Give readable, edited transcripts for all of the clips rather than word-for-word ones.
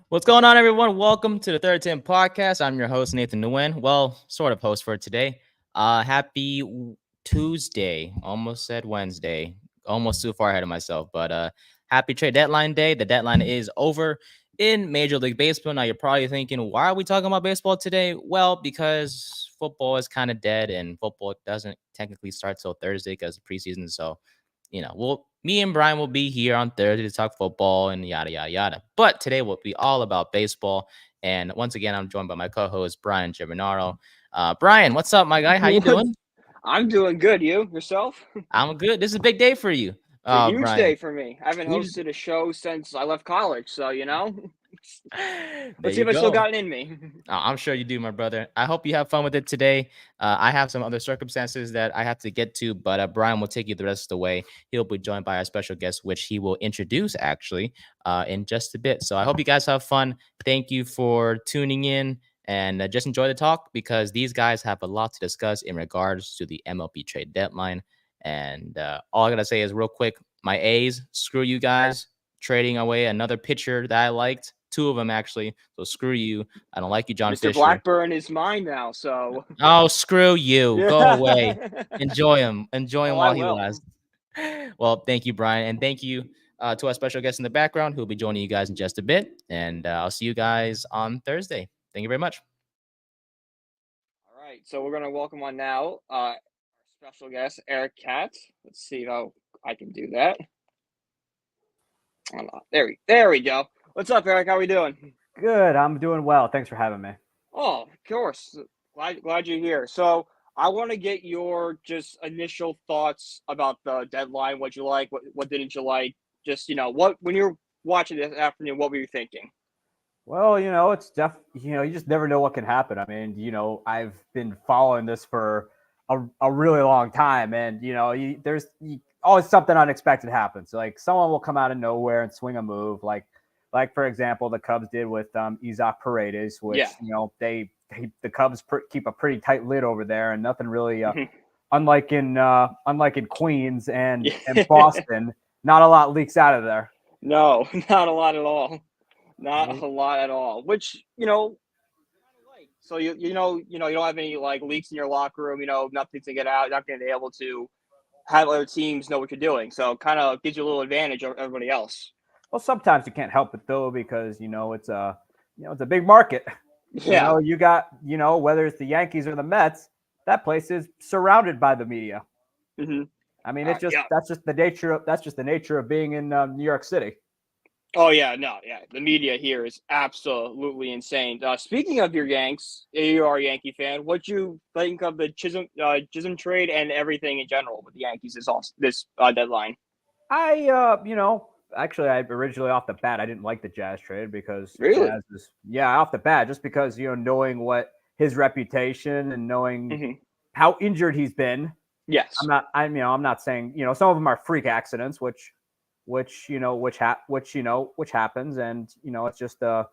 What's going on, everyone? Welcome to the Third Tim Podcast. I'm your host, Nathan Nguyen. Well, sort of host for today. Happy Tuesday. Almost said Wednesday. Almost too far ahead of myself. But happy trade deadline day. The deadline is over in Major League Baseball. Now, you're probably thinking, why are we talking about baseball today? Well, because football is kind of dead and football doesn't technically start till Thursday because of preseason. So, me and Brian will be here on Thursday to talk football and yada, yada, yada. But today will be all about baseball. And once again, I'm joined by my co-host, Brian Germinaro. Brian, what's up, my guy? How you What? doing? I'm doing good. You yourself? I'm good. This is a big day for you, It's a huge Brian. day for me. I haven't Huge. hosted a show since I left college, so There let's see you if I still go. got it in me. I'm sure you do, my brother. I hope you have fun with it today. I have some other circumstances that I have to get to, but Brian will take you the rest of the way. He'll be joined by our special guest, which he will introduce actually in just a bit. So I hope you guys have fun. Thank you for tuning in and just enjoy the talk because these guys have a lot to discuss in regards to the MLB trade deadline. And all I got to say is real quick, my A's, screw you guys, trading away another pitcher that I liked. Two of them actually. So screw you. I don't like you, John Mr. Fisher. Blackburn is mine now, so Oh, screw you. Go away. yeah. Enjoy him. Enjoy him Oh, I while he will. lasts. Well, thank you, Brian. And thank you to our special guest in the background who will be joining you guys in just a bit. And I'll see you guys on Thursday. Thank you very much. All right, so we're gonna welcome on now our special guest Eric Katz. Let's see how I can do that. Hold on. There we go. What's up, Eric? How we doing? Good. I'm doing well. Thanks for having me. Oh, of course. Glad you're here. So I want to get your just initial thoughts about the deadline. What you like, what didn't you like? Just what when you're watching this afternoon, what were you thinking? Well, it's you just never know what can happen. I mean, I've been following this for a really long time, and always something unexpected happens. Like someone will come out of nowhere and swing a move, like for example, the Cubs did with Isaac Paredes, which Yeah. the Cubs keep a pretty tight lid over there, and nothing really. Mhm. Unlike in Queens and Yeah. Boston, not a lot leaks out of there. No, not a lot at all. Not Right? a lot at all. Which like. So you don't have any like leaks in your locker room. Nothing to get out. Not going to be able to have other teams know what you're doing. So kind of gives you a little advantage over everybody else. Well, sometimes you can't help it though because it's a big market. Yeah. You got whether it's the Yankees or the Mets, that place is surrounded by the media. Hmm. I mean, it's just Yeah. that's just the nature of being in New York City. Oh yeah, no, yeah. The media here is absolutely insane. Speaking of your Yanks, you are a Yankee fan. What you think of the Chisholm trade and everything in general with the Yankees this deadline? Actually, I originally off the bat I didn't like the Jazz trade because Really? Jazz is off the bat just because knowing what his reputation and knowing Hmm. how injured he's been. Yes. I'm not saying some of them are freak accidents, which happens, and it's just a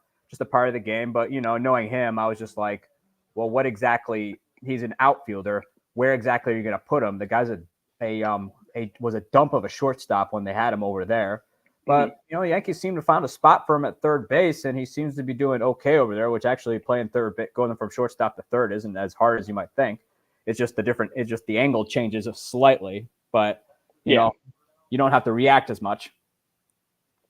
part of the game. But knowing him, I was just like, well, what exactly? He's an outfielder. Where exactly are you going to put him? The guy's a was a dump of a shortstop when they had him over there. Hmm. But Yankees seem to find a spot for him at third base, and he seems to be doing okay over there. Which actually playing third, going from shortstop to third isn't as hard as you might think. It's just It's just the angle changes slightly, but you Yeah. know you don't have to react as much.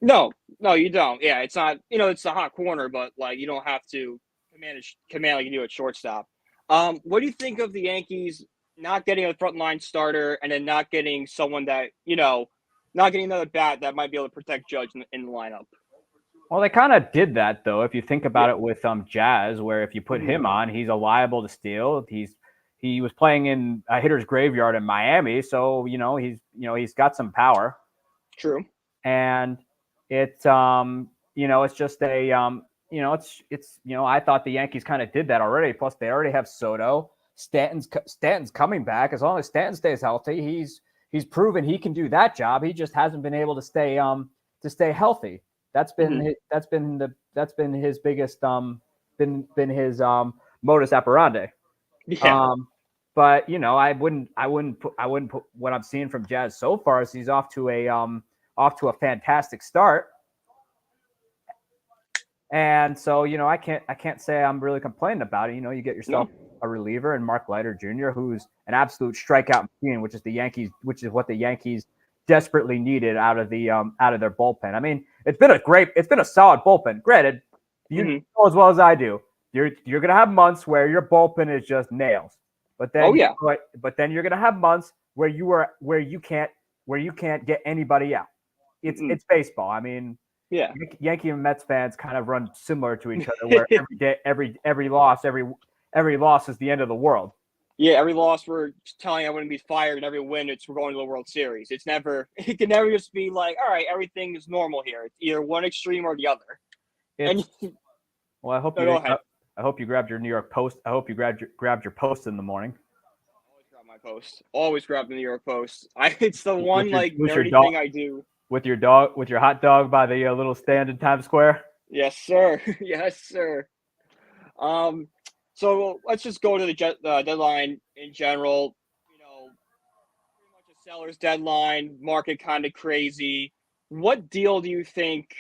No, no, you don't. Yeah, it's not. It's a hot corner, but like you don't have to command like you do at shortstop. What do you think of the Yankees not getting a frontline starter and then not getting someone that not getting another bat that might be able to protect Judge in the lineup? Well, they kind of did that though. If you think Yeah. about it with Jazz, where if you put Hmm. him on, he's a liable to steal. He was playing in a hitter's graveyard in Miami, so he's got some power, True. and it's it's just a I thought the Yankees kind of did that already. Plus, they already have Soto. Stanton's coming back. As long as Stanton stays healthy, he's proven he can do that job. He just hasn't been able to stay healthy. Hmm. That's been his biggest been his modus operandi. Yeah. Um, but I wouldn't put what I'm seeing from Jazz so far is he's off to a fantastic start. And so, I can't say I'm really complaining about it. You get yourself No. a reliever and Mark Leiter Jr., who's an absolute strikeout machine, which is what the Yankees desperately needed out of their bullpen. I mean, it's been a solid bullpen. Granted, you know as well as I do, you're gonna have months where your bullpen is just nails. But then you're gonna have months where you can't get anybody out. It's baseball. I mean, Yeah. Yankee and Mets fans kind of run similar to each other, where every loss is the end of the world. Yeah, every loss we're telling everyone to be fired, and every win we're going to the World Series. It can never just be like, all right, everything is normal here. It's either one extreme or the other. Well, I hope I hope you grabbed your New York Post. I hope you grabbed your Post in the morning. Always grab my Post. Always grab the New York Post. It's the one nerdy thing I do. With your hot dog by the little stand in Times Square. Yes, sir. Yes, sir. So let's just go to the deadline in general. Pretty much a seller's deadline, market kind of crazy. What deal do you think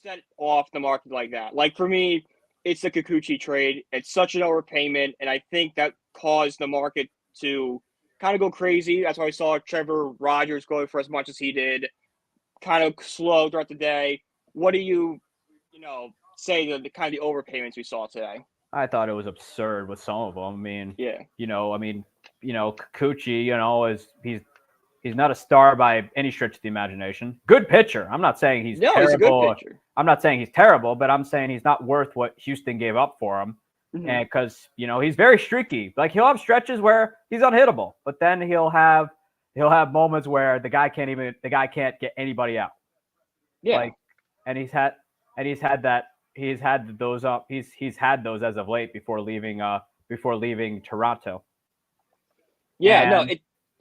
set off the market like that? Like for me, it's the Kikuchi trade. It's such an overpayment, and I think that caused the market to kind of go crazy. That's why I saw Trevor Rogers going for as much as he did, kind of slow throughout the day. What do you say the kind of the overpayments we saw today? I thought it was absurd with some of them. I mean, yeah. Kikuchi, he's not a star by any stretch of the imagination. Good pitcher. I'm not saying he's terrible. He's a good pitcher. I'm not saying he's terrible, but I'm saying he's not worth what Houston gave up for him. And because he's very streaky. Like he'll have stretches where he's unhittable, but then he'll have moments where the guy can't get anybody out. Yeah. He's had those as of late before leaving Toronto. Yeah,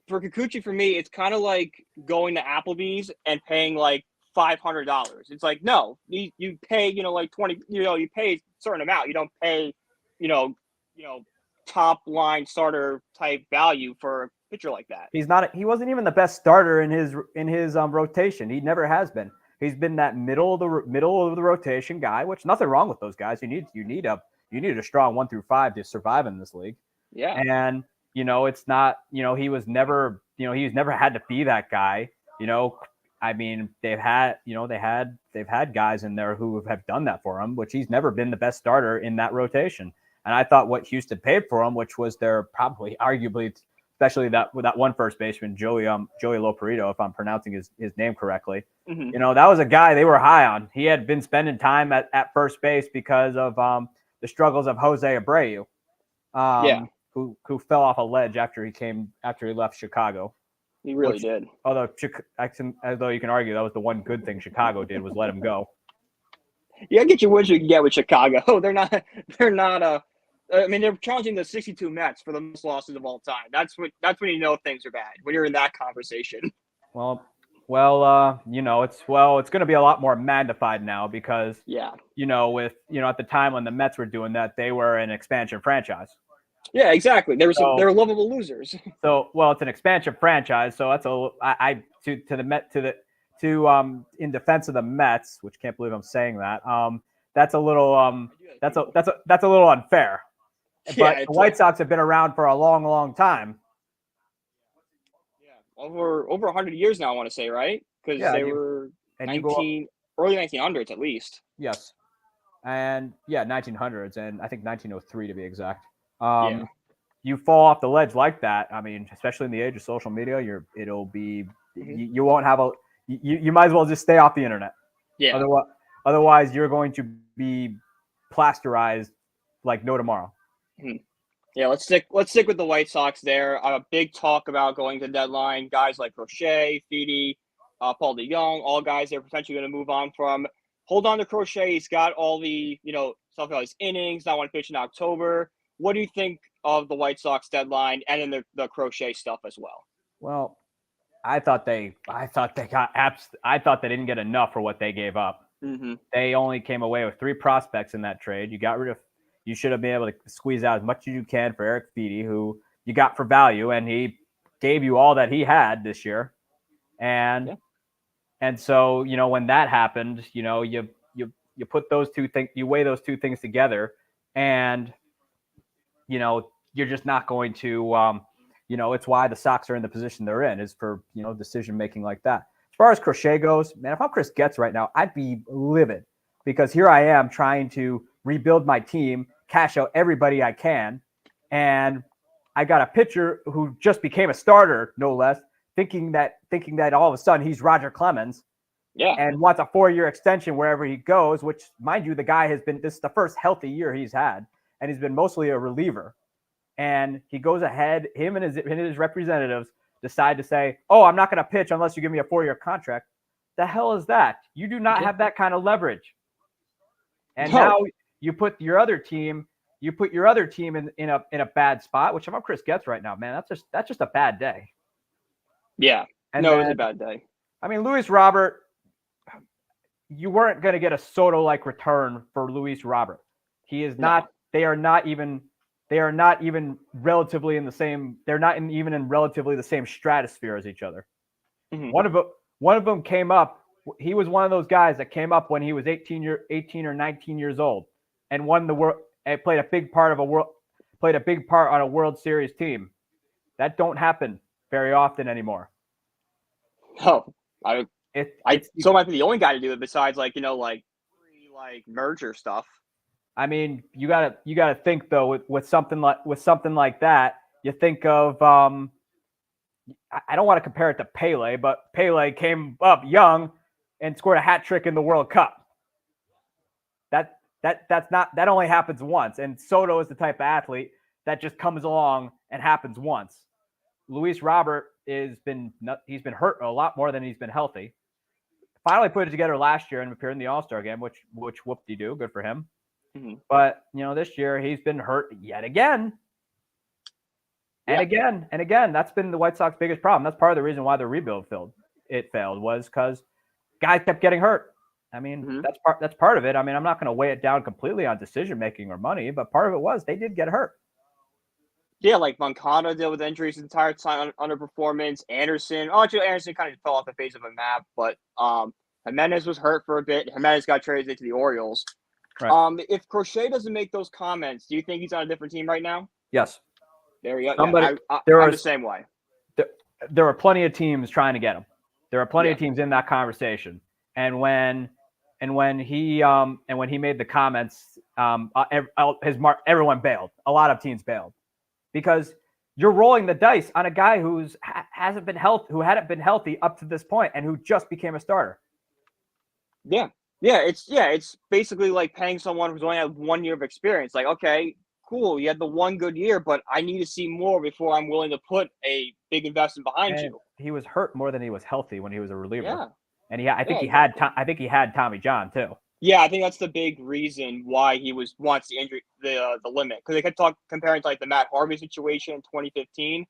for Kikuchi, for me, it's kind of like going to Applebee's and paying like $500. It's like, no, you pay, like 20, you pay a certain amount. You don't pay, top line starter type value for a pitcher like that. He wasn't even the best starter in his rotation. He never has been. He's been that middle of the rotation guy, which nothing wrong with those guys. You need a strong 1 through 5 to survive in this league. Yeah. And it's not, he's never had to be that guy. I mean, they've had guys in there who have done that for him, which he's never been the best starter in that rotation. And I thought what Houston paid for him, which was their probably arguably, especially that one first baseman, Joey Loperito, if I'm pronouncing his name correctly. That was a guy they were high on. He had been spending time at first base because of the struggles of Jose Abreu, who fell off a ledge after he left Chicago. He really did. Although you can argue that was the one good thing Chicago did was let him go. Yeah, get your wins you can get with Chicago. They're not. I mean, they're challenging the 62 Mets for the most losses of all time. That's when things are bad, when you're in that conversation. Well, it's going to be a lot more magnified now because at the time when the Mets were doing that, they were an expansion franchise. Yeah, exactly. They were lovable losers. So, it's an expansion franchise. So that's in defense of the Mets, which can't believe I'm saying that. That's a little that's a little unfair. But the White Sox have been around for a long, long time. Yeah, over 100 years now, I want to say, right? Because they were early 1900s at least. Yes, and 1900s, and I think 1903 to be exact. You fall off the ledge like that. I mean, especially in the age of social media, you won't have you might as well just stay off the internet. Yeah. Otherwise, you're going to be plasterized like no tomorrow. Yeah, let's stick with the White Sox there. A big talk about going to the deadline. Guys like Crochet, Feedy, Paul DeYoung, all guys they're potentially going to move on from. Hold on to Crochet. He's got all the stuff about his innings. Not want to pitch in October. What do you think of the White Sox deadline and then the Crochet stuff as well? Well, I thought they didn't get enough for what they gave up. They only came away with 3 prospects in that trade. You should have been able to squeeze out as much as you can for Eric Feedy, who you got for value, and he gave you all that he had this year. And so, when that happened, you put those two things, you weigh those two things together, and you're just not going to. It's why the Sox are in the position they're in, is for decision making like that. As far as Crochet goes, man, if I'm Chris Getz right now, I'd be livid, because here I am trying to rebuild my team, cash out everybody I can, and I got a pitcher who just became a starter, no less, thinking that all of a sudden he's Roger Clemens, and wants a 4-year extension wherever he goes. Which, mind you, the guy this is the first healthy year he's had, and he's been mostly a reliever. And he goes ahead, him and his representatives decide to say, "Oh, I'm not going to pitch unless you give me a 4-year contract." The hell is that? You do not have that kind of leverage. And now you put your other team in a bad spot. Which, if I'm Chris Getz right now, man, that's just a bad day. Yeah. And it was a bad day. I mean, Luis Robert, you weren't going to get a Soto-like return for Luis Robert. He is not. They are not even relatively in the same. They're not even in relatively the same stratosphere as each other. Mm-hmm. One of them came up. He was one of those guys that came up when he was 18 or 19 years old, and won the world. And played a big part on a World Series team. That don't happen very often anymore. Oh, so might be the only guy to do it besides merger stuff. I mean, you gotta think though with something like that. You think of I don't want to compare it to Pele, but Pele came up young and scored a hat trick in the World Cup. That only happens once, and Soto is the type of athlete that just comes along and happens once. Luis Robert he's been hurt a lot more than he's been healthy. Finally put it together last year and appeared in the All-Star game, which whoop-de-doo, good for him. Mm-hmm. But this year he's been hurt yet again. And again, that's been the White Sox biggest problem. That's part of the reason why the rebuild failed was because guys kept getting hurt. I mean, mm-hmm. that's part of it. I mean, I'm not going to weigh it down completely on decision making or money, but part of it was they did get hurt. Yeah, like Moncada dealt with injuries the entire time, underperformance. Anderson kind of fell off the face of a map, but Jimenez was hurt for a bit. Jimenez got traded to the Orioles. Right. If Crochet doesn't make those comments, do you think he's on a different team right now? Yes. There you go. I'm the same way. There are plenty of teams trying to get him. There are plenty of teams in that conversation. And when he made the comments, everyone bailed. A lot of teams bailed because you're rolling the dice on a guy who hadn't been healthy up to this point and who just became a starter. Yeah. It's basically like paying someone who's only had 1 year of experience. Like, okay, cool, you had the one good year, but I need to see more before I'm willing to put a big investment behind you. He was hurt more than he was healthy when he was a reliever. Yeah. And I think he had Tommy John too. Yeah, I think that's the big reason why he wants the injury, the limit, because they kept comparing to like the Matt Harvey situation in 2015,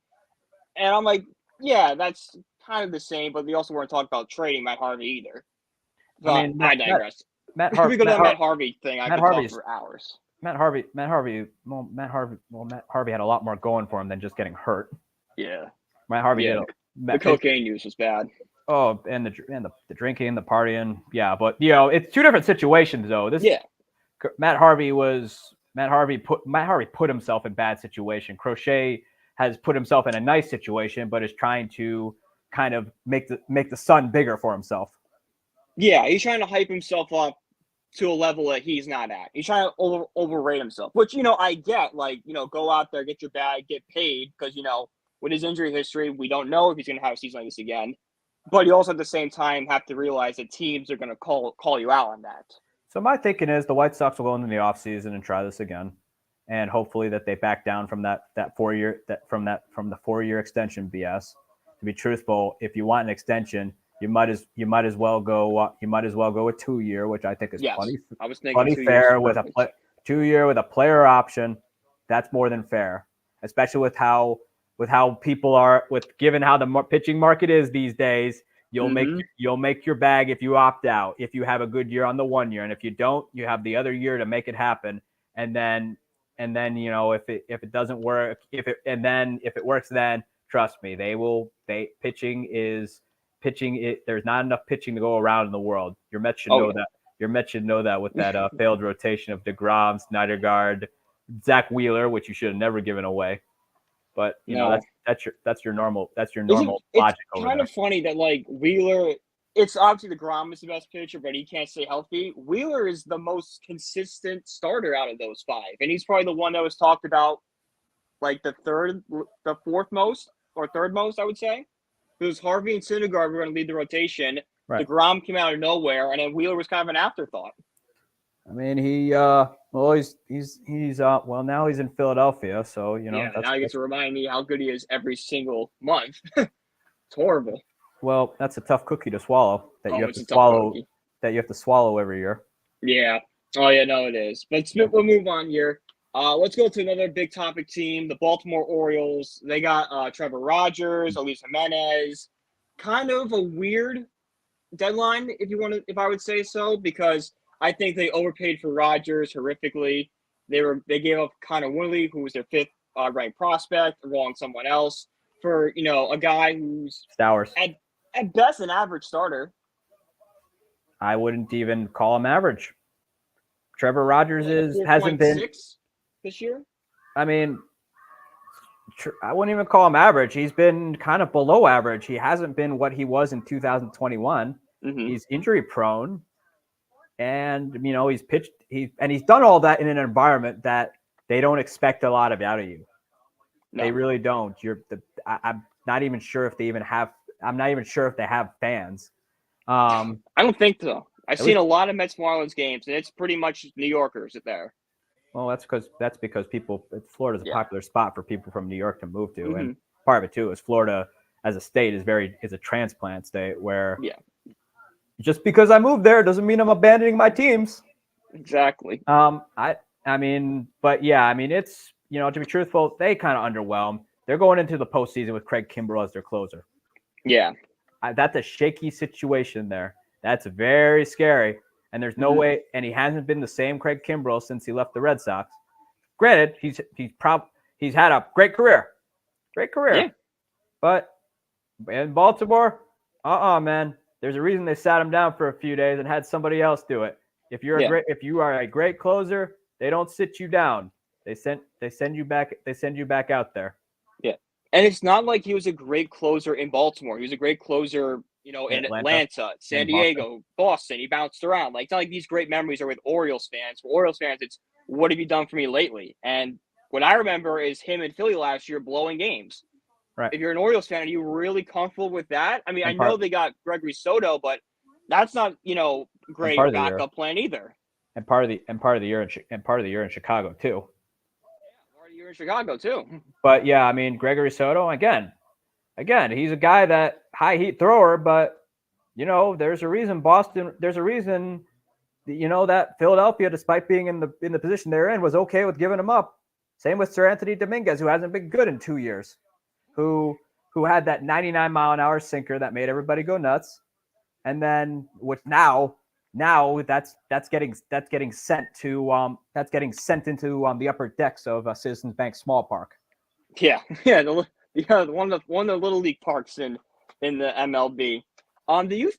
and I'm like, yeah, that's kind of the same, but we also weren't talking about trading Matt Harvey either. But I digress. Matt Harvey thing. I could talk for hours. Matt Harvey had a lot more going for him than just getting hurt. Yeah. Matt Harvey the cocaine use was bad. Oh, and the drinking, the partying. Yeah, but it's two different situations though. Matt Harvey put himself in bad situation. Crochet has put himself in a nice situation, but is trying to kind of make the sun bigger for himself. Yeah, he's trying to hype himself up to a level that he's not at. He's trying to overrate himself, which, I get. Like, go out there, get your bag, get paid, because, with his injury history, we don't know if he's going to have a season like this again. But you also, at the same time, have to realize that teams are going to call you out on that. So my thinking is the White Sox will go into the offseason and try this again, and hopefully that they back down from that 4-year from the 4-year extension BS. To be truthful, if you want an extension, you might as well go with 2-year, which I think is plenty fair with a 2-year with a player option. That's more than fair, especially with how people are given how the pitching market is these days. You'll make your bag if you opt out, if you have a good year on the 1 year, and if you don't, you have the other year to make it happen. And then if it doesn't work, if it works, then trust me, pitching. There's not enough pitching to go around in the world. Your Mets should know that. Your Mets should know that with that failed rotation of DeGrom, Syndergaard, Zach Wheeler, which you should have never given away. But that's your normal logic It's over kind there. of funny that like Wheeler. It's obviously DeGrom is the best pitcher, but he can't stay healthy. Wheeler is the most consistent starter out of those five, and he's probably the one that was talked about like the fourth most or third most, I would say. Because Harvey and Syndergaard were going to lead the rotation. Right. DeGrom came out of nowhere, and then Wheeler was kind of an afterthought. I mean, now he's in Philadelphia, so Yeah, now he gets to remind me how good he is every single month. It's horrible. Well, that's a tough cookie to swallow that you have to swallow every year. Yeah. Oh yeah, no, it is. But we'll move on here. Let's go to another big topic team, the Baltimore Orioles. They got Trevor Rogers, Elise Jimenez. Kind of a weird deadline, if I would say so, because I think they overpaid for Rogers horrifically. They gave up Connor Woodley, who was their fifth ranked prospect, along someone else for a guy who's Stowers at best an average starter. I wouldn't even call him average. Trevor Rogers hasn't been 6 this year. I mean, I wouldn't even call him average. He's been kind of below average. He hasn't been what he was in 2021. Mm-hmm. He's injury prone, and he's pitched. He's done all that in an environment that they don't expect a lot out of you. No. They really don't. I'm not even sure if they even have. I'm not even sure if they have fans. I don't think so. I've seen a lot of Mets Marlins games, and it's pretty much New Yorkers there. Well, that's because Florida's a popular spot for people from New York to move to, mm-hmm. and part of it too is Florida as a state is a transplant state where just because I moved there doesn't mean I'm abandoning my teams. Exactly. It's to be truthful, they kind of underwhelm. They're going into the postseason with Craig Kimbrell as their closer. Yeah, that's a shaky situation there. That's very scary. And there's no way, and he hasn't been the same Craig Kimbrell since he left the Red Sox. Granted, he's had a great career. Yeah. But in Baltimore, man, there's a reason they sat him down for a few days and had somebody else do it. If you are a great closer, they don't sit you down. They send you back out there. Yeah. And it's not like he was a great closer in Baltimore. He was a great closer in Atlanta, San Diego, Boston. He bounced around. It's not like these great memories are with Orioles fans. For Orioles fans, it's what have you done for me lately? And what I remember is him in Philly last year blowing games. Right. If you're an Orioles fan, are you really comfortable with that? I mean, I know they got Gregory Soto, but that's not great backup plan either. And part of the year in Chicago too. Yeah, part of the year in Chicago too. But yeah, I mean Gregory Soto again, he's a guy that high heat thrower, but there's a reason that Philadelphia, despite being in the position they're in, was okay with giving him up. Same with Sir Anthony Dominguez, who hasn't been good in 2 years, who had that 99-mile-an-hour sinker that made everybody go nuts, and then which now that's getting sent into the upper decks of Citizens Bank Small Park. Yeah, one of the little league parks in the MLB. Do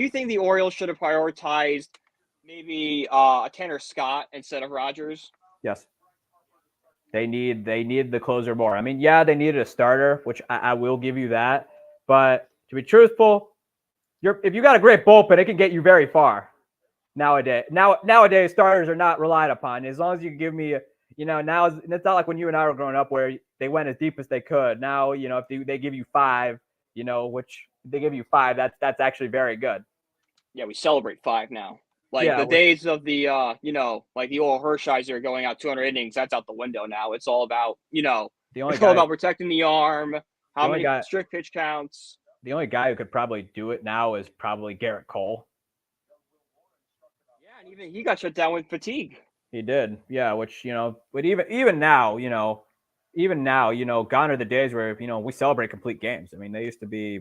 you think the Orioles should have prioritized maybe a Tanner Scott instead of Rogers? Yes. They need the closer more. I mean, yeah, they needed a starter, which I will give you that. But to be truthful, if you got a great bullpen, it can get you very far. Nowadays, starters are not relied upon. As long as you give me, now it's not like when you and I were growing up where they went as deep as they could. Now, if they give you 5, which they give you 5, that's actually very good. Yeah, we celebrate 5 now. Days of the, like the old Hershiser going out 200 innings, that's out the window now. It's all about, all about protecting the arm, how many strict pitch counts. The only guy who could probably do it now is probably Garrett Cole. Yeah, and even he got shut down with fatigue. He did, yeah. Which but even now, gone are the days where we celebrate complete games. I mean, they used to be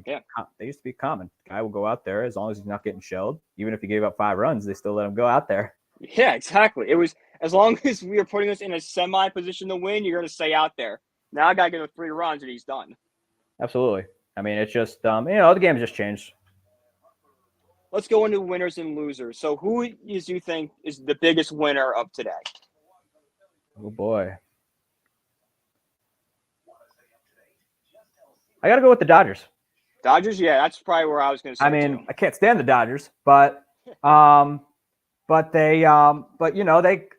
common. The guy will go out there as long as he's not getting shelled. Even if he gave up 5 runs, they still let him go out there. Yeah, exactly. It was as long as we are putting us in a semi position to win, you're going to stay out there. Now, I got to give him 3 runs and he's done. Absolutely. I mean, it's just the game just changed. let's go into winners and losers. So who is you think is the biggest winner of today? Oh boy. I got to go with the Dodgers. Dodgers, yeah, that's probably where I was going to say. I mean, too. I can't stand the Dodgers, but they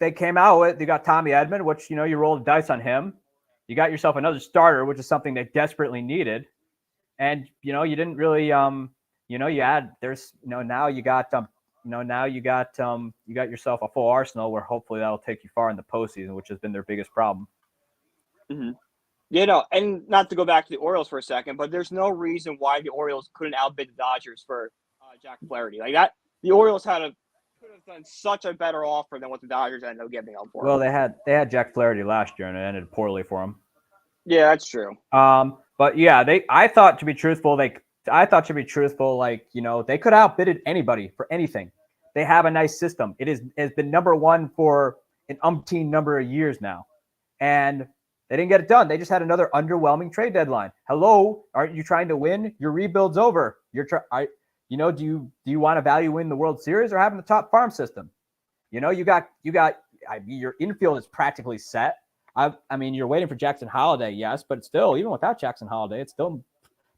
they came out with, you got Tommy Edman, which, you rolled the dice on him. You got yourself another starter, which is something they desperately needed. And, you didn't really, you had, there's, now you got, you got yourself a full arsenal where hopefully that'll take you far in the postseason, which has been their biggest problem. Mm-hmm. And not to go back to the Orioles for a second, but there's no reason why the Orioles couldn't outbid the Dodgers for Jack Flaherty. Like that, the Orioles could have done such a better offer than what the Dodgers ended up giving up for. Well, they had Jack Flaherty last year, and it ended poorly for him. Yeah, that's true. But yeah, I thought to be truthful, they could have outbidded anybody for anything. They have a nice system. Has been number one for an umpteen number of years now, and they didn't get it done. They just had another underwhelming trade deadline. Hello, aren't you trying to win? Your rebuild's over. Do you want to value win the World Series or having the top farm system? Your infield is practically set. I mean, you're waiting for Jackson Holliday, yes, but still, even without Jackson Holliday, it's still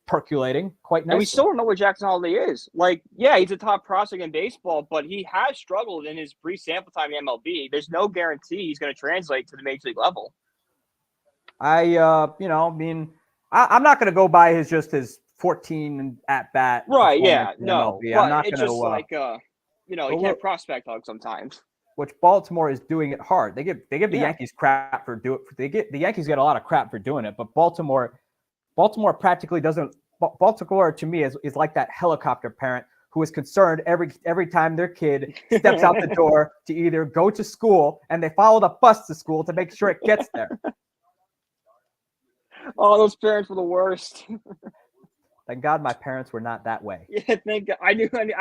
percolating quite nicely. And we still don't know where Jackson Holliday is. Like, yeah, he's a top prospect in baseball, but he has struggled in his brief sample time in MLB. There's no guarantee he's going to translate to the major league level. I'm not going to go by his 14 at bat. Right? Yeah, no. MLB. But I'm not it's gonna, just like you can't prospect hug sometimes. Which Baltimore is doing it hard. They give the Yankees crap for doing. The Yankees get a lot of crap for doing it, but Baltimore practically doesn't. Baltimore to me is like that helicopter parent who is concerned every time their kid steps out the door to either go to school, and they follow the bus to school to make sure it gets there. Oh, those parents were the worst. Thank God my parents were not that way. Yeah, thank God. I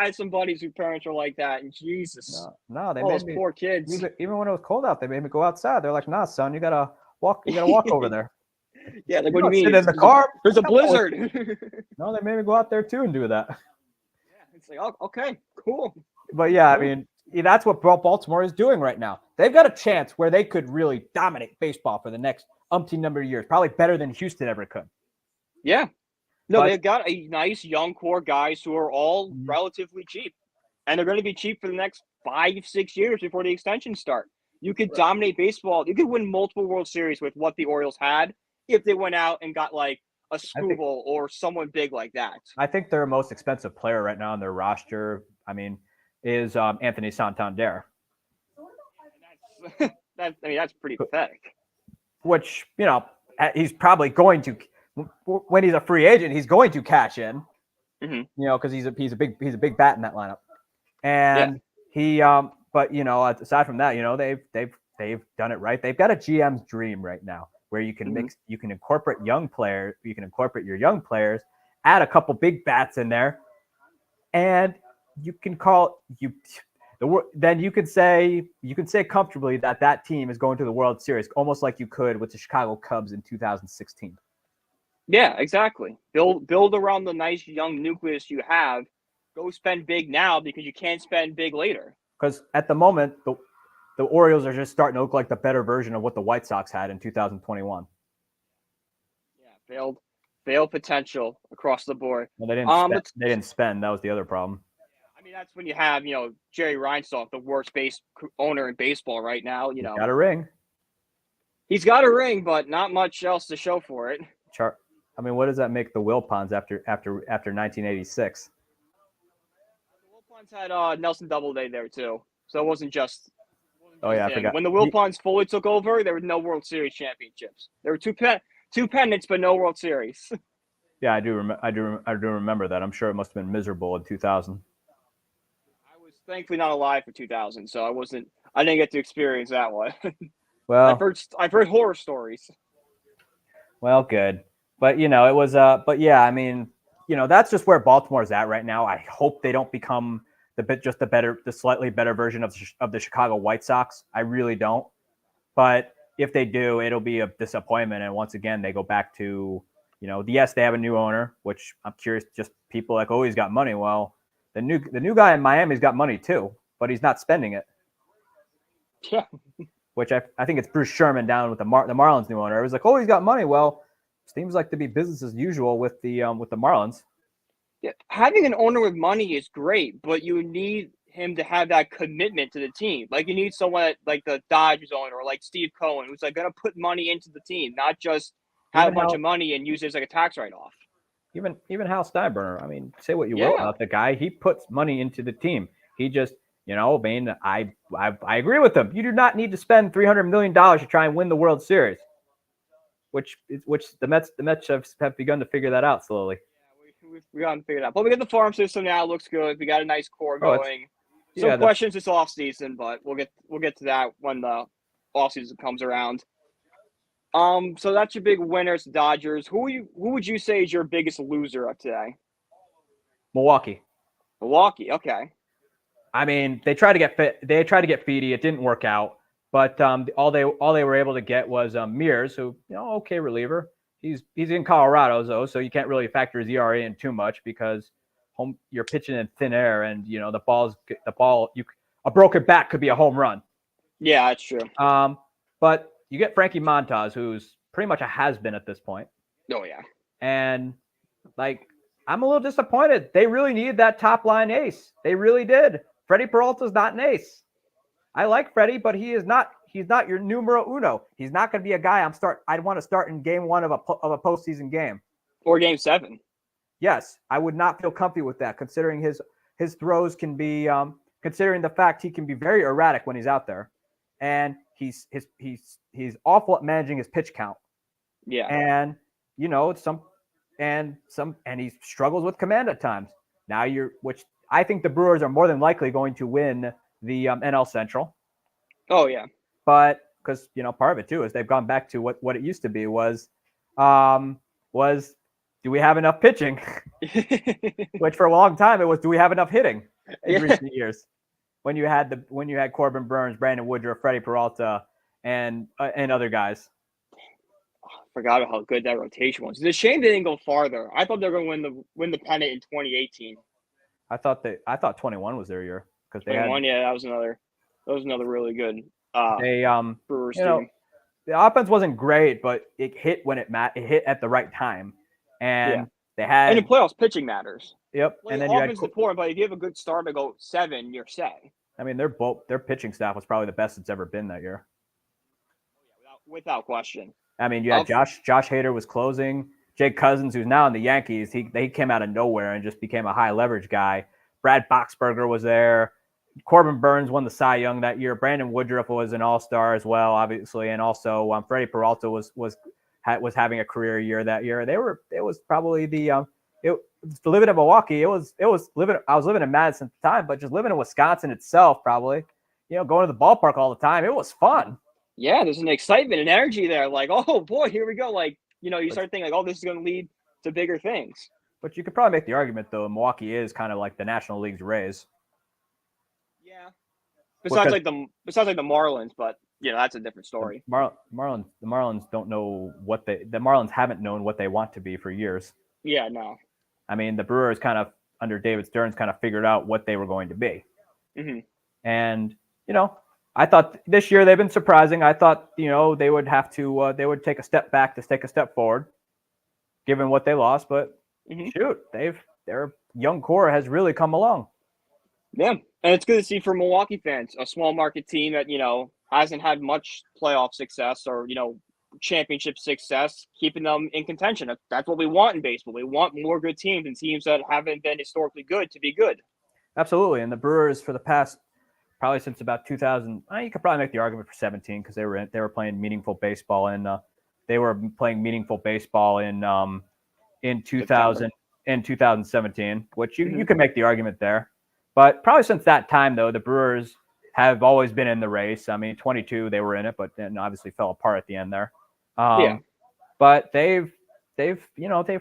had some buddies whose parents were like that, and Jesus. No, they made those me, poor kids. Even when it was cold out, they made me go outside. They're like, "Nah, son, you gotta walk over there." Yeah, like what do you mean? Sit in the car. There's a blizzard. No, they made me go out there too and do that. Yeah, it's like, oh, okay, cool. But yeah, I mean, that's what Baltimore is doing right now. They've got a chance where they could really dominate baseball for the next umpteen number of years, probably better than Houston ever could. Yeah. No, they've got a nice young core guys who are all relatively cheap, and they're going to be cheap for the next 5-6 years before the extensions start. You could dominate baseball. You could win multiple World Series with what the Orioles had if they went out and got like a Skubal or someone big like that. I think their most expensive player right now on their roster, is Anthony Santander. That's pretty pathetic. Which, he's probably going to, when he's a free agent, he's going to cash in. Mm-hmm. Because he's a big bat in that lineup. And but aside from that, they've done it right. They've got a GM's dream right now where you can you can incorporate your young players, add a couple big bats in there, and you can then you can say comfortably that team is going to the World Series, almost like you could with the Chicago Cubs in 2016. Yeah, exactly. Build around the nice young nucleus you have. Go spend big now because you can't spend big later. Because at the moment, the Orioles are just starting to look like the better version of what the White Sox had in 2021. Yeah, failed potential across the board. Well, they didn't spend. That was the other problem. That's when you have, Jerry Reinsdorf, the worst base owner in baseball right now. He's got a ring. He's got a ring, but not much else to show for it. What does that make the Wilpons after 1986? The Wilpons had Nelson Doubleday there too, so it wasn't just. I forgot. When the Wilpons fully took over, there were no World Series championships. There were two pennants, but no World Series. Yeah, I do remember that. I'm sure it must have been miserable in 2000. I was thankfully not alive for 2000, so I didn't get to experience that one. Well, I've heard horror stories. Well, good. But, it was, that's just where Baltimore's at right now. I hope they don't become the slightly better version of the Chicago White Sox. I really don't. But if they do, it'll be a disappointment. And once again, they go back to, yes, they have a new owner, which I'm curious, just people like, oh, he's got money. Well, The new guy in Miami's got money too, but he's not spending it. Yeah. Which I think it's Bruce Sherman down with the Marlins new owner. It was like, oh, he's got money. Well, seems like to be business as usual with the Marlins. Yeah, having an owner with money is great, but you need him to have that commitment to the team. Like you need someone like the Dodgers owner or like Steve Cohen, who's like gonna put money into the team, not just have a bunch of money and use it as like a tax write-off. Even Hal Steinbrenner. I mean, say what you will Yeah. about the guy. He puts money into the team. He just, I mean, I agree with him. You do not need to spend $300 million to try and win the World Series. Which the Mets have begun to figure that out slowly. Yeah, we got to figure it out. But we got the farm system now. It looks good. We got a nice core going. Some questions this off season, but we'll get to that when the off season comes around. So that's your big winners, Dodgers. Who would you say is your biggest loser of today? Milwaukee. Okay. I mean, they tried to get Feedy. It didn't work out. But all they were able to get was Mears, who okay reliever. He's in Colorado though, so you can't really factor his ERA in too much because you're pitching in thin air, and the ball a broken bat could be a home run. Yeah, that's true. But you get Frankie Montas, who's pretty much a has-been at this point. Oh yeah. And I'm a little disappointed. They really needed that top line ace. They really did. Freddie Peralta's not an ace. I like Freddie, but he's not your numero uno. He's not going to be a guy I'd want to start in game 1 of a postseason game. Or game 7. Yes, I would not feel comfy with that, considering his throws can be considering the fact he can be very erratic when he's out there. And he's awful at managing his pitch count. Yeah. And he struggles with command at times. Which I think the Brewers are more than likely going to win the NL Central. Oh yeah. But because part of it too is they've gone back to what it used to be was do we have enough pitching? Which for a long time it was, do we have enough hitting in recent years? When you had Corbin Burns, Brandon Woodruff, Freddie Peralta, and other guys. I forgot how good that rotation was. It's a shame they didn't go farther. I thought they were going to win the pennant in 2018. I thought 21 was their year because they 21. Yeah, that was another really good Brewers team. The offense wasn't great, but it hit when it hit at the right time, and they had. And in playoffs, pitching matters. Yep, and then offense is important, but if you have a good start to go 7, you're set. I mean, their pitching staff was probably the best it's ever been that year. Without question. I mean, you had Josh Hader was closing. Jake Cousins, who's now in the Yankees, he came out of nowhere and just became a high leverage guy. Brad Boxberger was there. Corbin Burns won the Cy Young that year. Brandon Woodruff was an all-star as well, obviously, and also Freddie Peralta was having a career year that year. It was probably living in Milwaukee. I was living in Madison at the time, but just living in Wisconsin itself, probably, going to the ballpark all the time. It was fun. Yeah, there's an excitement and energy there. Like, oh boy, here we go. Like, you start thinking like, oh, this is going to lead to bigger things. But you could probably make the argument though, Milwaukee is kind of like the National League's Rays. Yeah. Besides like the Marlins, but that's a different story. The Marlins don't know the Marlins haven't known what they want to be for years. Yeah, no. I mean, the Brewers kind of under David Stearns kind of figured out what they were going to be. Mm-hmm. And, I thought this year they've been surprising. I thought, they would have to they would take a step back to take a step forward, given what they lost. But shoot, their young core has really come along. Yeah, and it's good to see for Milwaukee fans, a small market team that hasn't had much playoff success or championship success, keeping them in contention. That's what we want in baseball. We want more good teams and teams that haven't been historically good to be good. Absolutely, and the Brewers for the past probably since about 2000, you could probably make the argument for 17 because they were playing meaningful baseball in 2017, which you can make the argument there. But probably since that time, though, the Brewers have always been in the race. I mean, 22 they were in it, but then obviously fell apart at the end there. But they've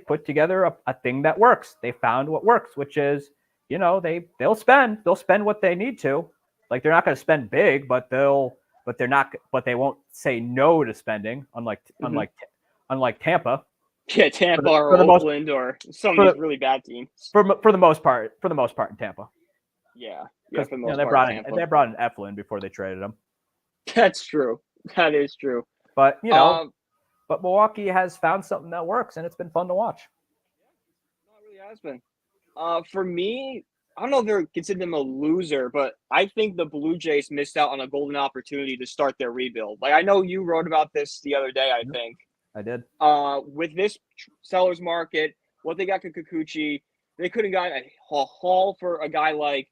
put together a thing that works. They found what works, which is they'll spend what they need to. Like they're not going to spend big, but they won't say no to spending. Unlike Tampa. Yeah, Tampa or Oakland or some of these really bad teams. For the most part in Tampa. Yeah, Because for the most they part, brought in Eflin before they traded him. That's true. That is true. But but Milwaukee has found something that works, and it's been fun to watch. It really has been. For me, I don't know if they're considered them a loser, but I think the Blue Jays missed out on a golden opportunity to start their rebuild. Like, I know you wrote about this the other day, I think. I did. With this seller's market, what they got to Kikuchi, they could have gotten a haul for a guy like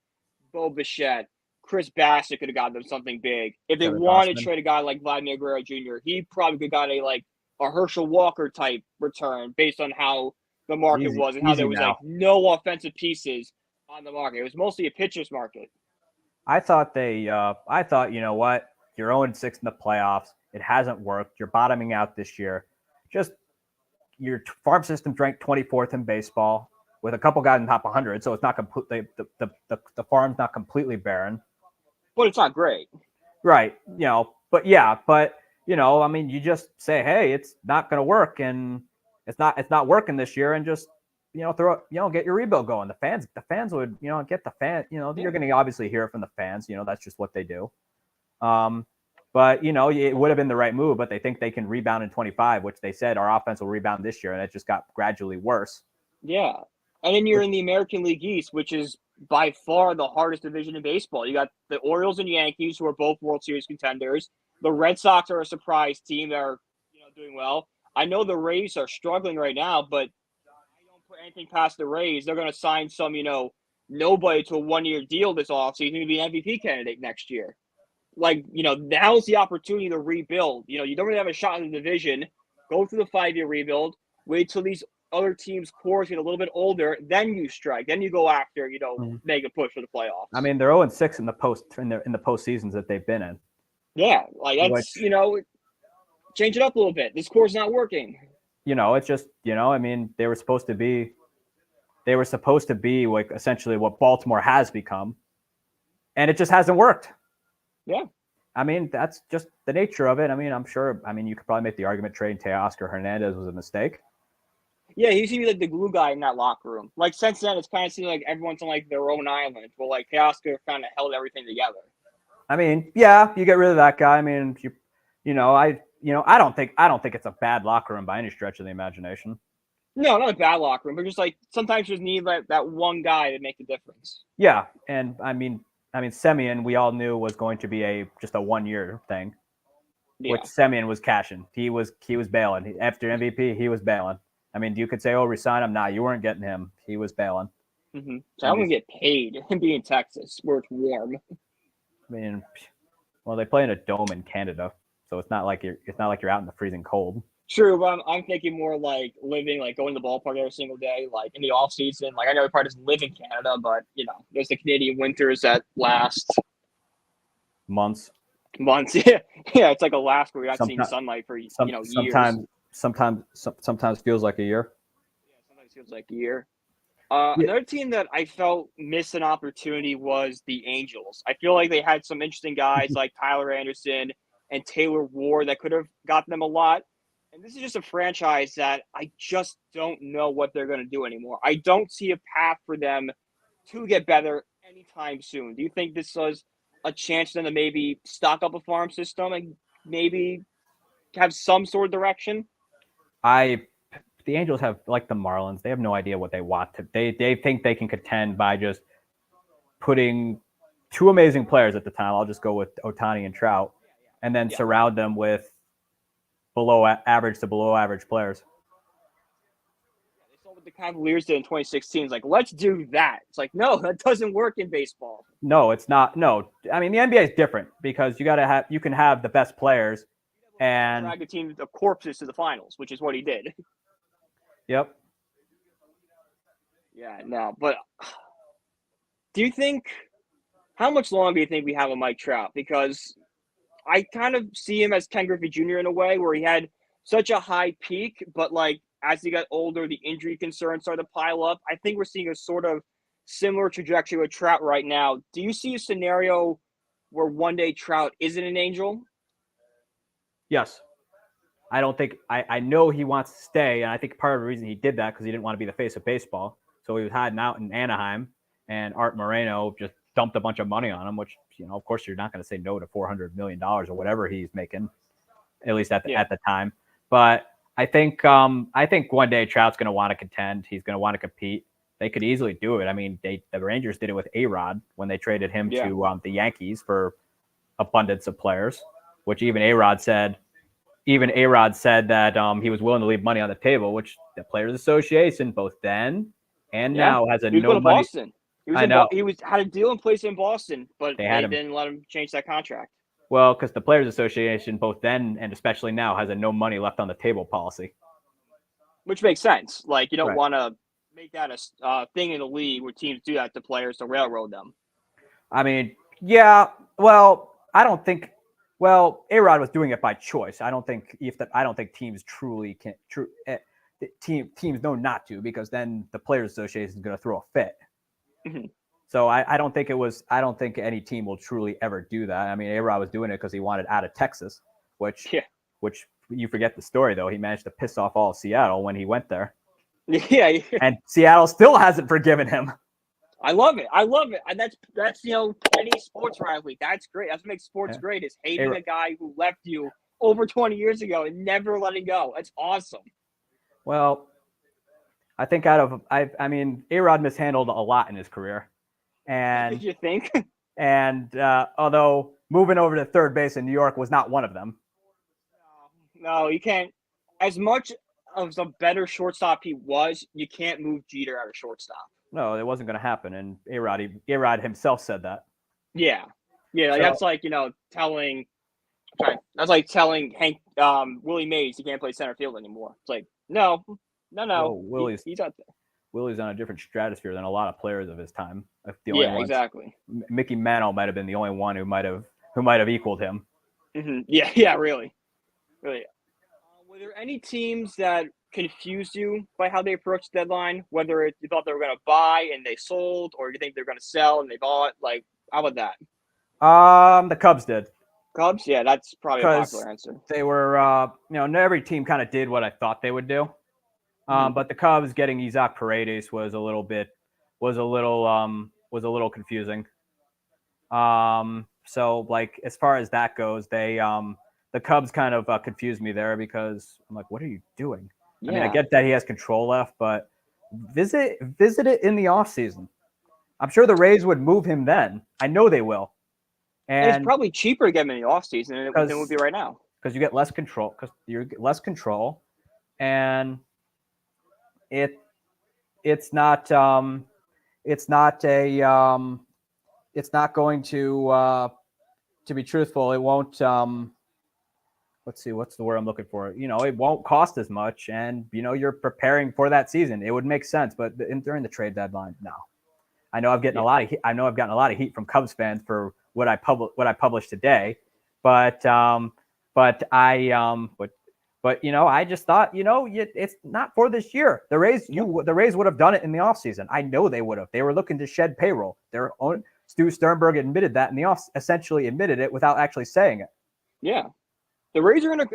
Bo Bichette. Chris Bassett could have gotten them something big. If they wanted to trade a guy like Vladimir Guerrero Jr., he probably could have got a Herschel Walker type return based on how the market was and how there was no offensive pieces on the market. It was mostly a pitcher's market. I thought you know what? You're 0-6 in the playoffs. It hasn't worked. You're bottoming out this year. Just your farm system ranked 24th in baseball with a couple guys in the top 100, so it's not completely the farm's not completely barren. But it's not great. Right. But I mean, you just say, hey, it's not going to work, and it's not working this year, and just get your rebuild going. The fans would get the fan. You're going to obviously hear it from the fans. That's just what they do. But it would have been the right move, but they think they can rebound in 25, which they said our offense will rebound this year, and it just got gradually worse. Yeah, and then you're in the American League East, which is by far the hardest division in baseball. You got the Orioles and Yankees, who are both World Series contenders. The Red Sox are a surprise team that are doing well. I know the Rays are struggling right now, but I don't put anything past the Rays. They're going to sign some nobody to a 1-year deal this offseason to be an MVP candidate next year. Now's the opportunity to rebuild. You don't really have a shot in the division. Go through the 5-year rebuild. Wait till these other teams' cores get a little bit older. Then you strike. Then you go after. Make a push for the playoffs. I mean, they're 0-6 in the postseasons that they've been in. Yeah, that's change it up a little bit. This core's not working. It's just I mean, they were supposed to be like essentially what Baltimore has become, and it just hasn't worked. Yeah. I mean, that's just the nature of it. I mean, I'm sure. I mean, you could probably make the argument trading Teoscar Hernandez was a mistake. Yeah, he seemed like the glue guy in that locker room. Since then, it's kind of seemed like everyone's on their own island. Well, Teoscar kind of held everything together. I mean, yeah, you get rid of that guy. I mean, I don't think it's a bad locker room by any stretch of the imagination. No, not a bad locker room, but just sometimes you just need that one guy to make the difference. Yeah, and I mean, Semien, we all knew was going to be just a 1-year thing, which Semien was cashing. He was bailing after MVP. He was bailing. I mean, you could say, "Oh, resign him." Nah, you weren't getting him. He was bailing. Mm-hmm. So I want to get paid and be in Texas where it's warm. I mean, well, they play in a dome in Canada, so it's not like you're out in the freezing cold. True, but I'm thinking more living, going to the ballpark every single day, in the off season. I know it probably doesn't live in Canada, but there's the Canadian winters that last months. Yeah, it's like Alaska. We're not seeing sunlight for years. Sometimes feels like a year. Yeah, sometimes feels like a year. Another team that I felt missed an opportunity was the Angels. I feel like they had some interesting guys like Tyler Anderson and Taylor Ward that could have gotten them a lot. And this is just a franchise that I just don't know what they're going to do anymore. I don't see a path for them to get better anytime soon. Do you think this was a chance for them to maybe stock up a farm system and maybe have some sort of direction? The Angels have, like the Marlins, they have no idea what they want to. They think they can contend by just putting 2 amazing players at the time. I'll just go with Ohtani and Trout, and then surround them with below average players. They saw what the Cavaliers did in 2016. It's let's do that. It's no, that doesn't work in baseball. No, it's not. No, I mean the NBA is different because you can have the best players and drag a team of corpses to the finals, which is what he did. Yep. Yeah, no, but do you think how much longer do you think we have a Mike Trout? Because I kind of see him as Ken Griffey Jr. in a way where he had such a high peak, but as he got older, the injury concerns started to pile up. I think we're seeing a sort of similar trajectory with Trout right now. Do you see a scenario where one day Trout isn't an Angel? Yes. I don't think I know he wants to stay, and I think part of the reason he did that because he didn't want to be the face of baseball. So he was hiding out in Anaheim, and Art Moreno just dumped a bunch of money on him, which, of course, you're not going to say no to $400 million or whatever he's making, at least at the time. But I think one day Trout's going to want to contend. He's going to want to compete. They could easily do it. I mean, the Rangers did it with A-Rod when they traded him to the Yankees for abundance of players, which even A-Rod said that he was willing to leave money on the table, which the Players Association, both then and now, has a no money. Boston. He had a deal in place in Boston, but they didn't let him change that contract. Well, because the Players Association, both then and especially now, has a no money left on the table policy. Which makes sense. Like, you don't want to make that a thing in the league where teams do that to players to railroad them. I mean, yeah. Well, I don't think. Well, A-Rod was doing it by choice. I don't think teams truly can. Teams know not to, because then the Players Association is going to throw a fit. Mm-hmm. So I don't think any team will truly ever do that. I mean, A-Rod was doing it because he wanted out of Texas, which you forget the story, though. He managed to piss off all of Seattle when he went there. Yeah. And Seattle still hasn't forgiven him. I love it. And that's any sports rivalry. That's great. That's what makes sports great, is hating a guy who left you over 20 years ago and never letting go. That's awesome. Well, I think A-Rod mishandled a lot in his career. And did you think? And although moving over to third base in New York was not one of them. No, you can't. As much of a better shortstop he was, you can't move Jeter out of shortstop. No, it wasn't going to happen. And A-Rod himself said that. Yeah. That's like telling Hank Willie Mays he can't play center field anymore. It's like no. He's out there. Willie's on a different stratosphere than a lot of players of his time. Exactly. Mickey Mantle might have been the only one who might have equaled him. Mm-hmm. Yeah, really. Were there any teams that confused you by how they approached the deadline? Whether you thought they were going to buy and they sold, or you think they're going to sell and they bought? Like, how about that? The Cubs did. Cubs? Yeah, that's probably a popular answer. They were, every team kind of did what I thought they would do. But the Cubs getting Isaac Paredes was a little confusing. So like, as far as that goes, the Cubs kind of confused me there, because I'm like, what are you doing? Yeah. I mean, I get that he has control left, but visit it in the offseason. I'm sure the Rays would move him then. I know they will. And it's probably cheaper to get him in the offseason than it would be right now. Because you get less control. And it's not going to be truthful. It won't. Let's see, what's the word I'm looking for? It won't cost as much, and you're preparing for that season. It would make sense, but during the trade deadline, no. I know I've gotten a lot of heat from Cubs fans for what I published today, but I just thought, it's not for this year. The Rays would have done it in the offseason. I know they would have. They were looking to shed payroll. Their own Stu Sternberg admitted that, and essentially admitted it without actually saying it. Yeah. The Rays are in a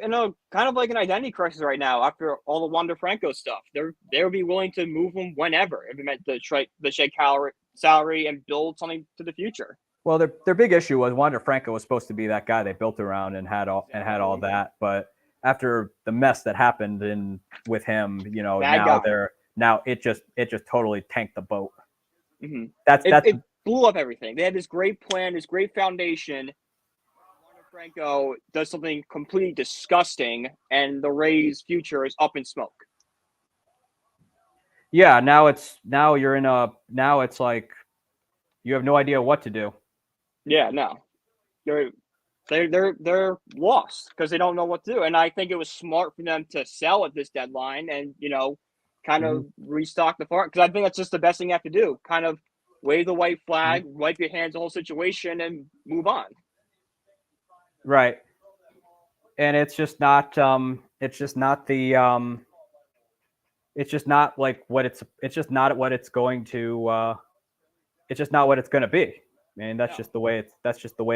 kind of like an identity crisis right now after all the Wander Franco stuff. They would be willing to move him whenever if it meant to shed salary and build something to the future. Well, their big issue was Wander Franco was supposed to be that guy they built around and had all that, but after the mess that happened with him, now it just totally tanked the boat. Mm-hmm. It blew up everything. They had this great plan, this great foundation. Wander Franco does something completely disgusting, and the Rays' future is up in smoke. Yeah, now it's like you have no idea what to do. Yeah, no. They're lost because they don't know what to do. And I think it was smart for them to sell at this deadline and, kind of restock the farm. Because I think that's just the best thing you have to do. Kind of wave the white flag, wipe your hands of the whole situation, and move on. Right. And it's just not what it's going to be. I mean, that's just the way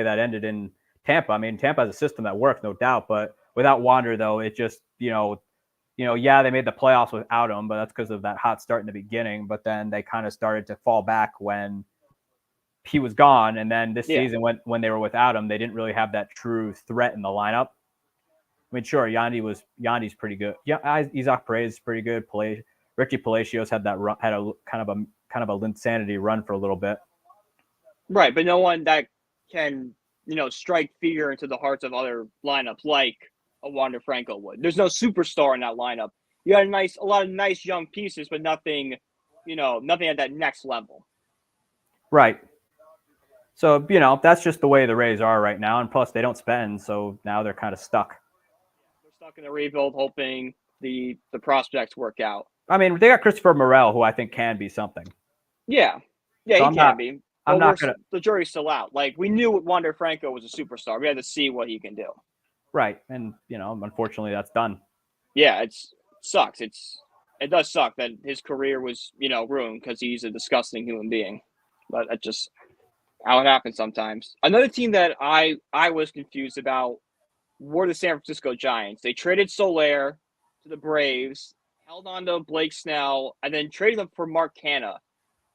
that ended in Tampa. I mean, Tampa has a system that works, no doubt, but without Wander though, it just yeah, they made the playoffs without him, but that's because of that hot start in the beginning. But then they kind of started to fall back when he was gone, and then this season when they were without him, they didn't really have that true threat in the lineup. I mean, sure, Yandy's pretty good. Yeah, Isaac Perez is pretty good. Ricky Palacios had that run, had a kind of a insanity run for a little bit. Right, but no one that can strike fear into the hearts of other lineups like a Wander Franco would. There's no superstar in that lineup. You had a lot of nice young pieces, but nothing at that next level. Right. So that's just the way the Rays are right now, and plus they don't spend, so now they're kind of stuck. They're stuck in the rebuild, hoping the prospects work out. I mean, they got Christopher Morel, who I think can be something. Yeah, so he can be. The jury's still out. Like, we knew Wander Franco was a superstar. We had to see what he can do. Right, and unfortunately, that's done. Yeah, it sucks. It does suck that his career was ruined because he's a disgusting human being. But that's just how it happens sometimes. Another team that I was confused about were the San Francisco Giants. They traded Soler to the Braves, held on to Blake Snell, and then traded him for Mark Canha.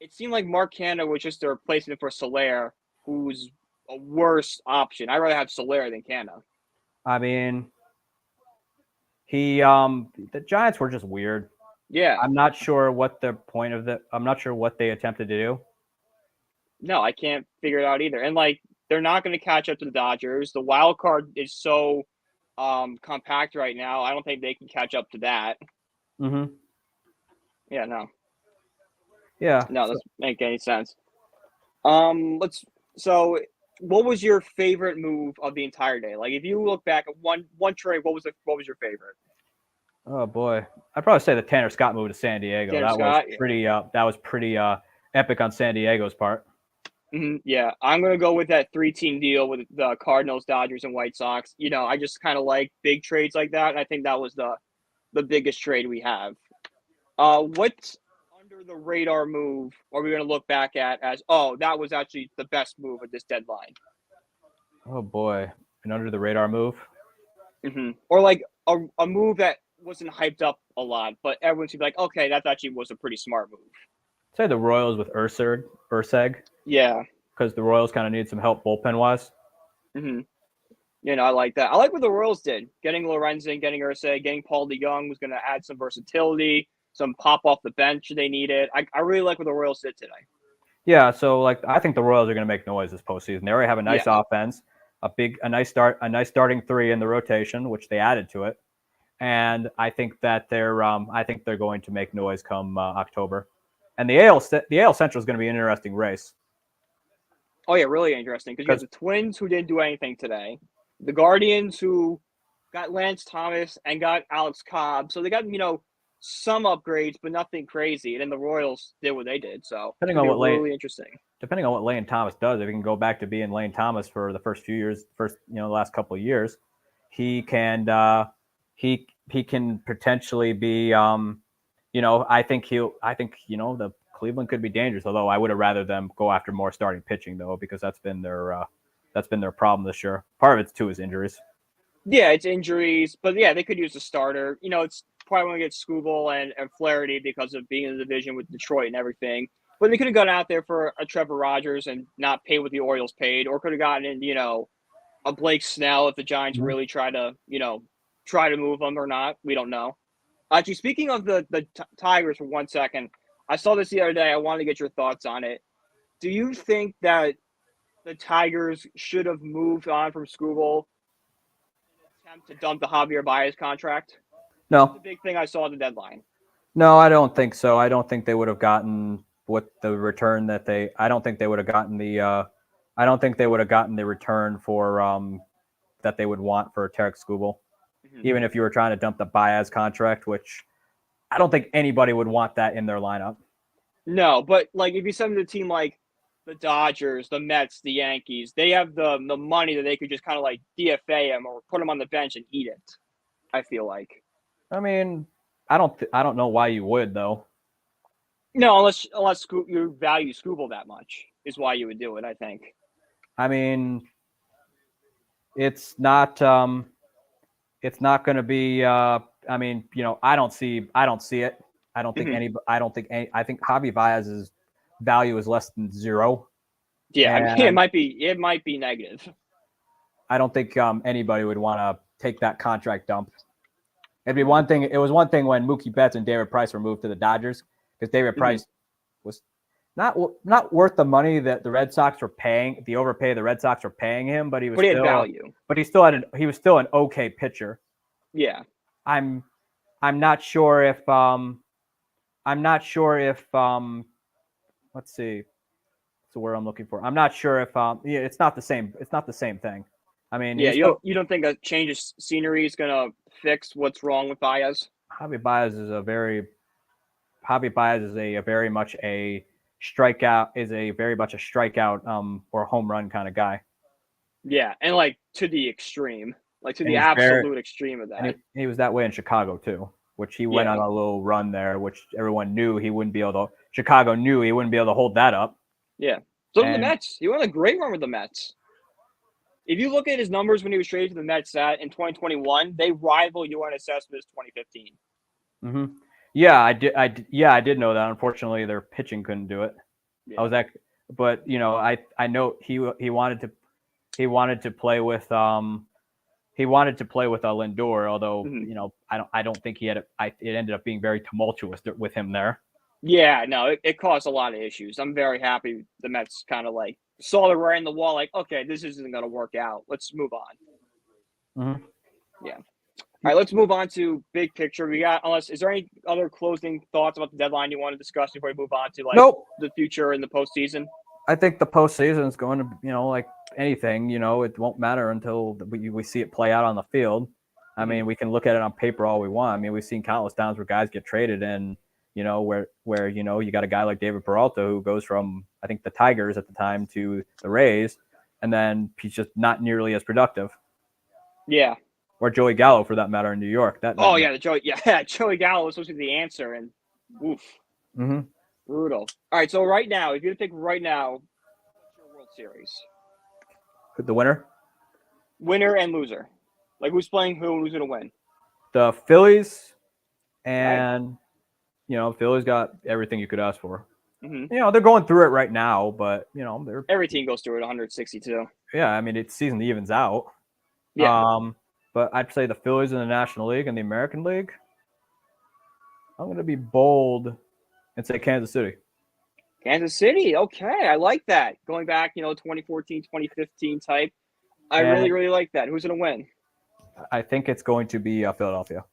It seemed like Mark Canha was just a replacement for Soler, who's a worse option. I'd rather have Soler than Canha. I mean, the Giants were just weird. Yeah. I'm not sure what the point of I'm not sure what they attempted to do. No, I can't figure it out either. And they're not going to catch up to the Dodgers. The wild card is so compact right now. I don't think they can catch up to that. Mm-hmm. Yeah, no. Yeah. No, that doesn't make any sense. So what was your favorite move of the entire day? Like, if you look back at one trade, what was your favorite? Oh boy, I'd probably say the Tanner Scott move to San Diego. That was pretty epic on San Diego's part. Mm-hmm, yeah, I'm gonna go with that 3-team deal with the Cardinals, Dodgers, and White Sox. I just kind of like big trades like that, and I think that was the biggest trade we have. What under the radar move are we gonna look back at as that was actually the best move at this deadline? Oh boy, an under the radar move. Mm-hmm. Or like a move that wasn't hyped up a lot, but everyone should be like, okay, that actually was a pretty smart move. Say the Royals with Urseg. Yeah. Because the Royals kind of need some help bullpen-wise. Mm-hmm. I like that. I like what the Royals did. Getting Lorenzen, getting Urseg, getting Paul DeJong was going to add some versatility, some pop off the bench they needed. I really like what the Royals did today. Yeah, so I think the Royals are going to make noise this postseason. They already have a nice offense, a nice starting three in the rotation, which they added to it. And I think that they're going to make noise come October. And the AL Central is going to be an interesting race. Oh yeah, really interesting because you have the Twins who didn't do anything today, the Guardians who got Lance Thomas and got Alex Cobb, so they got some upgrades but nothing crazy. And then the Royals did what they did. So depending on what interesting. Depending on what Lane Thomas does, if he can go back to being Lane Thomas for the first few years, the last couple of years, he can potentially be I think the Cleveland could be dangerous, although I would have rather them go after more starting pitching though, because that's been their problem this year. Part of it too is injuries. Yeah, it's injuries, but yeah, they could use a starter. It's probably going to get Skubal and Flaherty because of being in the division with Detroit and everything. But they could have gone out there for a Trevor Rogers and not pay what the Orioles paid, or could have gotten in, a Blake Snell if the Giants really try to move them or not. We don't know. Actually, speaking of the Tigers for 1 second, I saw this the other day. I wanted to get your thoughts on it. Do you think that the Tigers should have moved on from Skubal in an attempt to dump the Javier Baez contract? No. That's the big thing I saw at the deadline. No, I don't think so. I don't think they would have gotten what the return that they. I don't think they would have gotten the. I don't think they would have gotten the return for that they would want for Tarek Skubal, even if you were trying to dump the Baez contract, which I don't think anybody would want that in their lineup. No, but if you send a team like the Dodgers, the Mets, the Yankees, they have the money that they could just kind of DFA him or put him on the bench and eat it. I feel like. I mean, I don't know why you would though. No, unless you value Skubal that much is why you would do it. I think. I mean, it's not It's not going to be. I mean, I don't see it. I don't think Mhm. I think Javi Baez's value is less than 0. Yeah, I mean, it And might be negative. I don't think anybody would want to take that contract dump. It'd be one thing. It was one thing when Mookie Betts and David Price were moved to the Dodgers because David Mhm. Price was not worth the money that the Red Sox were paying, the overpay the Red Sox were paying him, but he was But he had still, value. but he still had, he was still an okay pitcher. Yeah. I'm not sure if let's see, what's the word I'm looking for? I'm not sure if yeah, it's not the same. It's not the same thing. I mean, Yeah, he's still, you don't think a change of scenery is gonna fix what's wrong with Baez? Javi Baez is a very very much a strikeout or home run kind of guy. Yeah, and like to the extreme, like to And the he's very absolute extreme of and that. he was that way in Chicago too, which he went Yeah. on a little run there, which everyone knew he wouldn't be able to. Chicago knew he wouldn't be able to hold that up. Yeah. So did the And Mets. He went on a great run with the Mets. If you look at his numbers when he was traded to the Mets in 2021, they rival UNSS with 2015. mm-hmm. Yeah, I did know that. Unfortunately, their pitching couldn't do it. Yeah. But I know he wanted to play with Lindor, although Mhm. I don't think he had it ended up being very tumultuous with him there. Yeah, no, it caused a lot of issues. I'm very happy the Mets kind of like saw the writing on the wall, like, okay, this isn't going to work out. Let's move on. Mm-hmm. Yeah. All right, let's move on to big picture. Is there any other closing thoughts about the deadline you want to discuss before we move on to like Nope. the future and the postseason? I think the postseason is going to, like anything, it won't matter until we see it play out on the field. I mean, we can look at it on paper all we want. I mean, we've seen countless times where guys get traded and, where you got a guy like David Peralta who goes from, I think, the Tigers at the time to the Rays, and then he's just not nearly as productive. Yeah. Or Joey Gallo, for that matter, in New York. Joey Gallo was supposed to be the answer, and oof, Mm-hmm. brutal. All right, so right now, if you think right now, what's your World Series? The winner? Winner and loser. Like who's playing who and who's going to win? The Phillies, and Phillies got everything you could ask for. Mm-hmm. They're going through it right now, but every team goes through it 162. Yeah, I mean, it's season evens out. Yeah. But I'd say the Phillies in the National League and the American League. I'm going to be bold and say Kansas City. Kansas City, okay, I like that. Going back, 2014, 2015 type. I really, really like that. Who's going to win? I think it's going to be Philadelphia.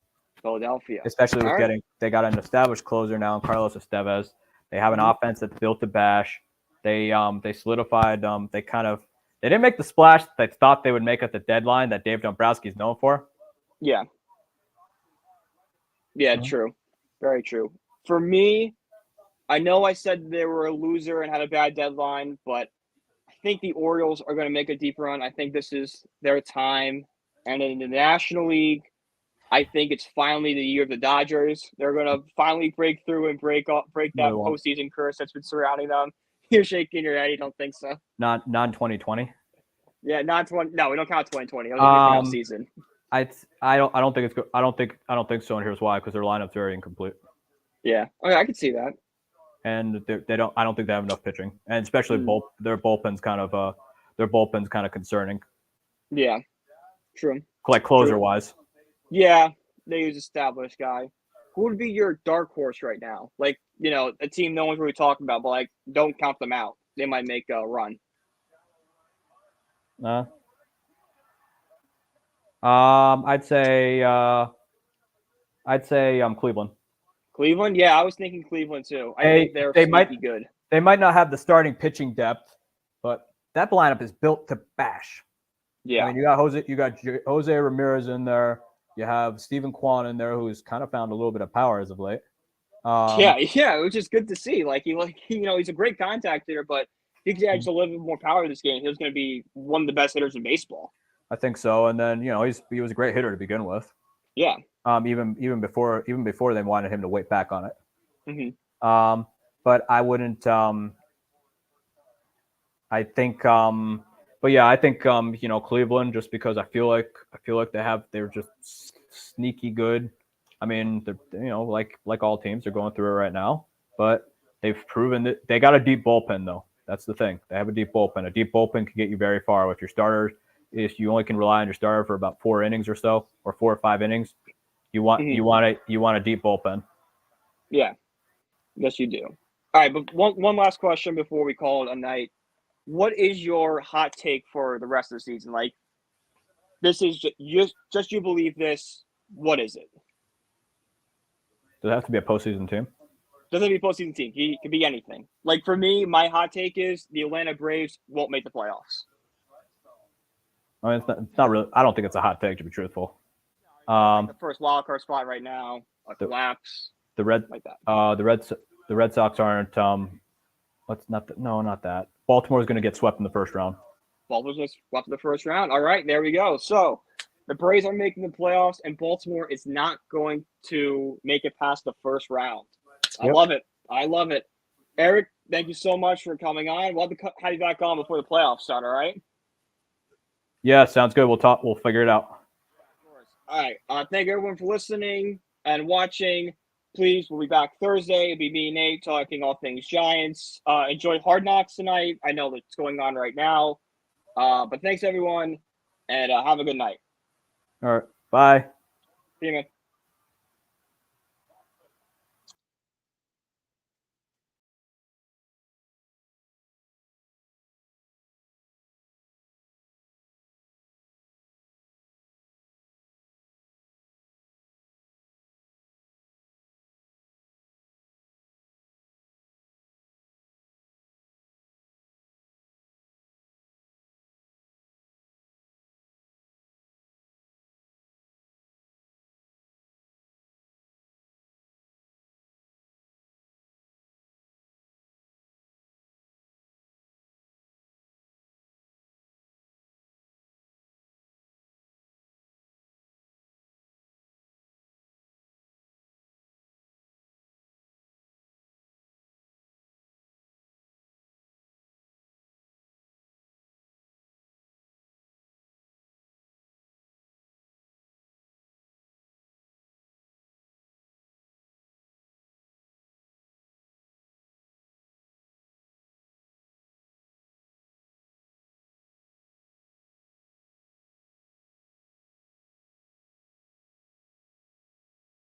Philadelphia. Especially with they got an established closer now in Carlos Estevez. They have an offense that's built to bash. They solidified. They didn't make the splash they thought they would make at the deadline that Dave Dombrowski is known for. Yeah. Yeah, true. Very true. For me, I know I said they were a loser and had a bad deadline, but I think the Orioles are going to make a deep run. I think this is their time. And in the National League, I think it's finally the year of the Dodgers. They're going to finally break through and break that postseason curse that's been surrounding them. You're shaking your head. You don't think so? Not 2020. Yeah, not 20. No, we don't count 2020. It was a different season. I don't think it's good. I don't think so. And here's why: because their lineup's very incomplete. Yeah, okay, I can see that. And they don't. I don't think they have enough pitching, and especially their bullpen's kind of concerning. Yeah, true. Like closer wise. Yeah, they use established guy. Who would be your dark horse right now? Like, a team no one's really talking about, but like, don't count them out. They might make a run. I'd say Cleveland. Cleveland? Yeah, I was thinking Cleveland too. I think they might be good. They might not have the starting pitching depth, but that lineup is built to bash. Yeah. I mean, you got Jose Ramirez in there. You have Stephen Kwan in there, who's kind of found a little bit of power as of late. Yeah, which is good to see. Like he's a great contact hitter, but he could add just a little bit more power to this game. He was going to be one of the best hitters in baseball. I think so. And then he was a great hitter to begin with. Yeah. Even before they wanted him to wait back on it. Mm-hmm. But I wouldn't. I think But yeah, I think Cleveland, just because I feel like they're just sneaky good. I mean, they're like all teams, they're going through it right now, but they've proven that they got a deep bullpen though. That's the thing. They have a deep bullpen. A deep bullpen can get you very far with your starters. If you only can rely on your starter for about 4 innings or so, or 4 or 5 innings, you want a deep bullpen. Yeah, yes, you do. All right, but one last question before we call it a night. What is your hot take for the rest of the season? Like, this is just you believe this. What is it? Does it have to be a postseason team? Doesn't have to be a postseason team. It could be anything. Like, for me, my hot take is the Atlanta Braves won't make the playoffs. I mean, it's not really. I don't think it's a hot take, to be truthful. The first wild card spot right now, a collapse. The Red like that. The Red Sox aren't. Not that. Baltimore's going to get swept in the first round. Baltimore's going to swept in the first round. All right, there we go. So the Braves are making the playoffs, and Baltimore is not going to make it past the first round. Yep. I love it. Eric, thank you so much for coming on. We'll have to have you back on before the playoffs start. All right. Yeah, sounds good. We'll talk. We'll figure it out. Of course. All right. Thank everyone for listening and watching. Please, we'll be back Thursday. It'll be me and Nate talking all things Giants. Enjoy Hard Knocks tonight. I know that's going on right now. But thanks, everyone, and have a good night. All right. Bye. See you, man.